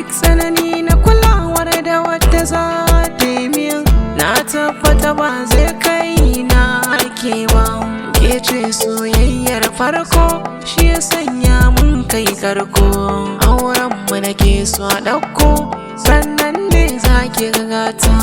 tsanani na kulawar da wata za ta yi min, na tabbata ba zai kai na ake ba. Ke ce soyayyar farko, shi ya sanya mun kai karko. Auren mu nake so a ɗauko, sannan ne za ki gata.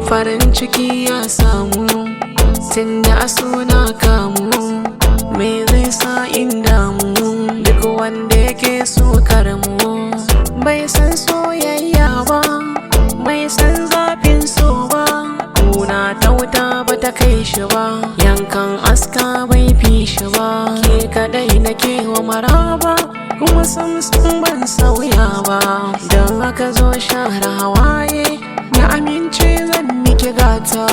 Farin ciki ya samu tunda a suna kamu, me zai sa in damu? Duk wanda yake so karmu bai san soyayya ba, bai san zafin so ba. Kuna ta wuta ba ta kai shi ba, yankan aska bai fi shi ba. Ke kadai nake wa maraba, kuma sam ban sauya ba. Don haka zo share hawaye, na amince zan miki gata.